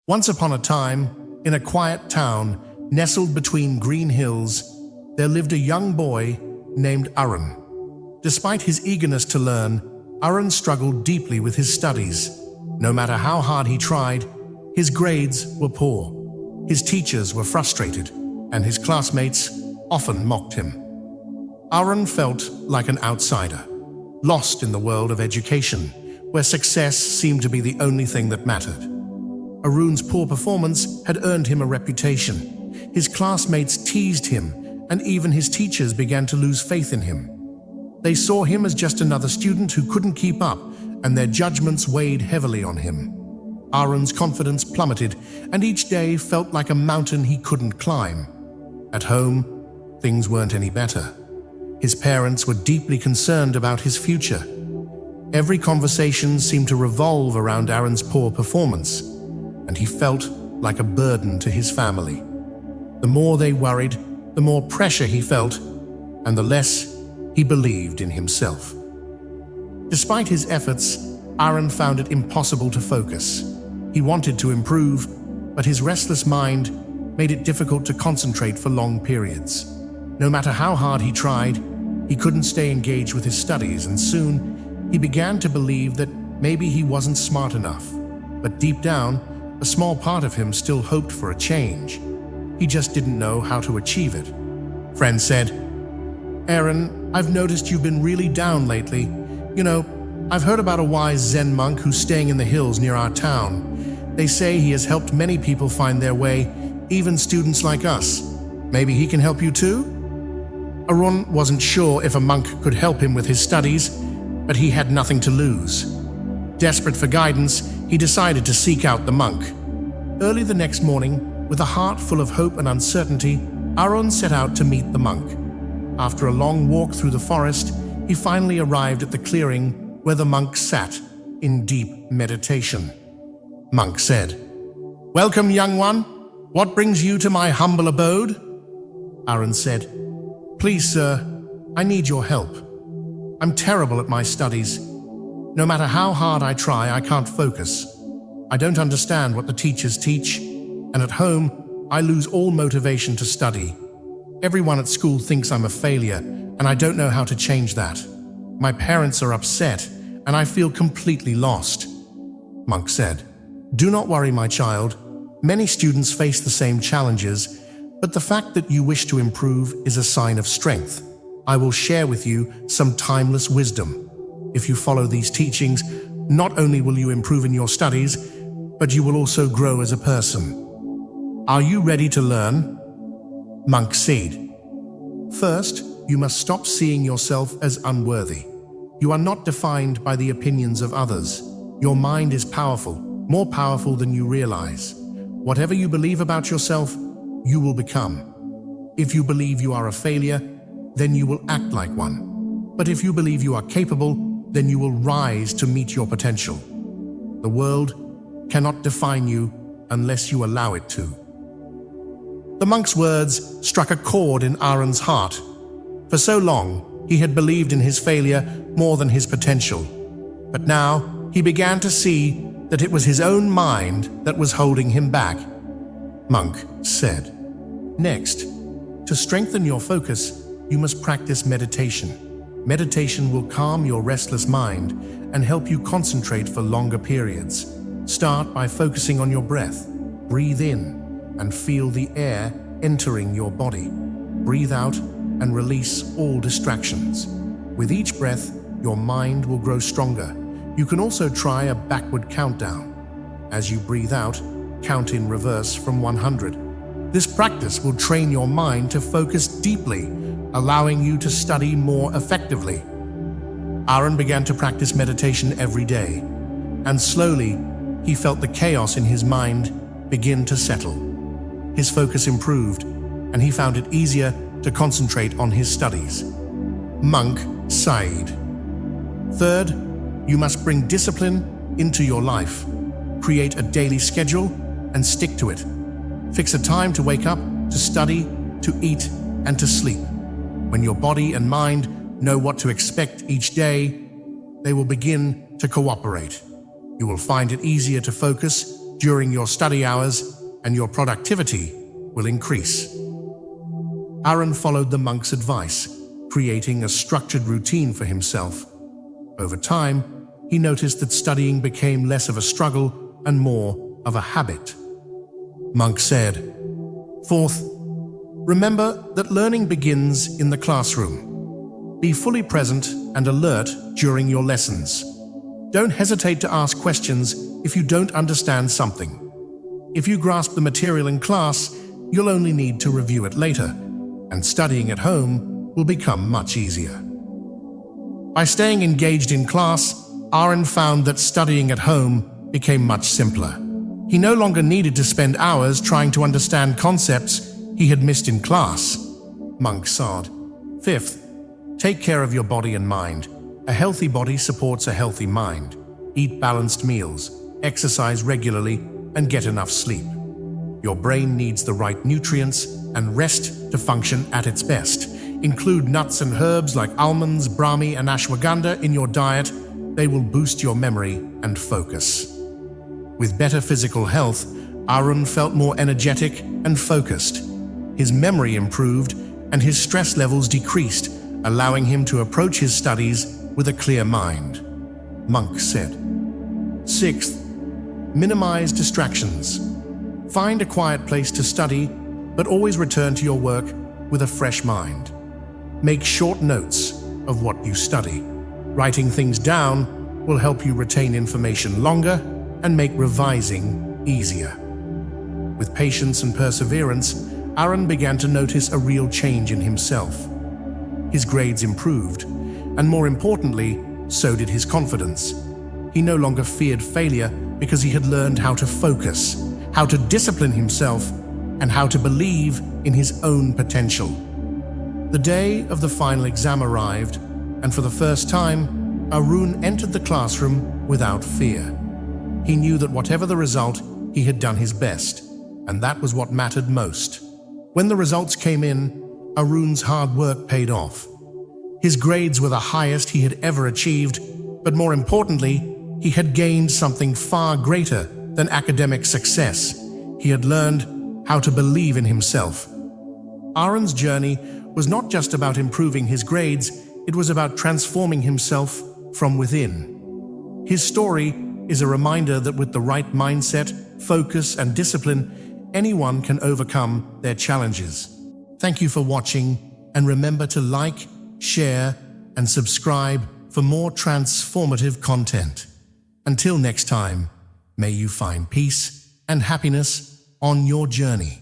Once upon a time, in a quiet town nestled between green hills, there lived a young boy named Arun. Despite his eagerness to learn, Arun struggled deeply with his studies. No matter how hard he tried, his grades were poor. His teachers were frustrated, and his classmates often mocked him. Arun felt like an outsider, lost in the world of education, where success seemed to be the only thing that mattered. Arun's poor performance had earned him a reputation. His classmates teased him, and even his teachers began to lose faith in him. They saw him as just another student who couldn't keep up, and their judgments weighed heavily on him. Arun's confidence plummeted, and each day felt like a mountain he couldn't climb. At home, things weren't any better. His parents were deeply concerned about his future. Every conversation seemed to revolve around Arun's poor performance, and he felt like a burden to his family. The more they worried, the more pressure he felt, and the less he believed in himself. Despite his efforts, Arun found it impossible to focus. He wanted to improve, but his restless mind made it difficult to concentrate for long periods. No matter how hard he tried, he couldn't stay engaged with his studies, and soon he began to believe that maybe he wasn't smart enough. But deep down, a small part of him still hoped for a change. He just didn't know how to achieve it. Friends said, "Arun, I've noticed you've been really down lately. I've heard about a wise Zen monk who's staying in the hills near our town. They say he has helped many people find their way, even students like us. Maybe he can help you too?" Arun wasn't sure if a monk could help him with his studies, but he had nothing to lose. Desperate for guidance, he decided to seek out the monk. Early the next morning, with a heart full of hope and uncertainty, Arun set out to meet the monk. After a long walk through the forest, he finally arrived at the clearing where the monk sat in deep meditation. Monk said, "Welcome, young one. What brings you to my humble abode?" Arun said, "Please, sir, I need your help. I'm terrible at my studies. No matter how hard I try, I can't focus. I don't understand what the teachers teach, and at home, I lose all motivation to study. Everyone at school thinks I'm a failure, and I don't know how to change that. My parents are upset, and I feel completely lost." Monk said, "Do not worry, my child. Many students face the same challenges, but the fact that you wish to improve is a sign of strength. I will share with you some timeless wisdom. If you follow these teachings, not only will you improve in your studies, but you will also grow as a person. Are you ready to learn?" Monk said, "First, you must stop seeing yourself as unworthy. You are not defined by the opinions of others. Your mind is powerful, more powerful than you realize. Whatever you believe about yourself, you will become. If you believe you are a failure, then you will act like one. But if you believe you are capable, then you will rise to meet your potential. The world cannot define you unless you allow it to." The monk's words struck a chord in Arun's heart. For so long, he had believed in his failure more than his potential. But now, he began to see that it was his own mind that was holding him back. Monk said, "Next, to strengthen your focus, you must practice meditation. Meditation will calm your restless mind and help you concentrate for longer periods. Start by focusing on your breath. Breathe in and feel the air entering your body. Breathe out and release all distractions. With each breath, your mind will grow stronger. You can also try a backward countdown. As you breathe out, count in reverse from 100. This practice will train your mind to focus deeply, allowing you to study more effectively." Arun began to practice meditation every day, and slowly he felt the chaos in his mind begin to settle. His focus improved, and he found it easier to concentrate on his studies. Monk sighed. "Third, you must bring discipline into your life. Create a daily schedule and stick to it. Fix a time to wake up, to study, to eat, and to sleep. When your body and mind know what to expect each day, they will begin to cooperate. You will find it easier to focus during your study hours, and your productivity will increase. Arun followed the monk's advice, creating a structured routine for himself. Over time, he noticed that studying became less of a struggle and more of a habit. Monk said, "Fourth, remember that learning begins in the classroom. Be fully present and alert during your lessons. Don't hesitate to ask questions if you don't understand something. If you grasp the material in class, you'll only need to review it later, and studying at home will become much easier." By staying engaged in class, Arun found that studying at home became much simpler. He no longer needed to spend hours trying to understand concepts he had missed in class. Monk said, "Fifth, take care of your body and mind. A healthy body supports a healthy mind. Eat balanced meals, exercise regularly, and get enough sleep. Your brain needs the right nutrients and rest to function at its best. Include nuts and herbs like almonds, brahmi, and ashwagandha in your diet. They will boost your memory and focus." With better physical health, Arun felt more energetic and focused. His memory improved and his stress levels decreased, allowing him to approach his studies with a clear mind. Monk said, "Sixth, minimize distractions. Find a quiet place to study, but always return to your work with a fresh mind. Make short notes of what you study. Writing things down will help you retain information longer and make revising easier." With patience and perseverance, Arun began to notice a real change in himself. His grades improved, and more importantly, so did his confidence. He no longer feared failure because he had learned how to focus, how to discipline himself, and how to believe in his own potential. The day of the final exam arrived, and for the first time, Arun entered the classroom without fear. He knew that whatever the result, he had done his best, and that was what mattered most. When the results came in, Arun's hard work paid off. His grades were the highest he had ever achieved, but more importantly, he had gained something far greater than academic success. He had learned how to believe in himself. Arun's journey was not just about improving his grades, it was about transforming himself from within. His story is a reminder that with the right mindset, focus, and discipline, anyone can overcome their challenges. Thank you for watching, and remember to like, share, and subscribe for more transformative content. Until next time, may you find peace and happiness on your journey.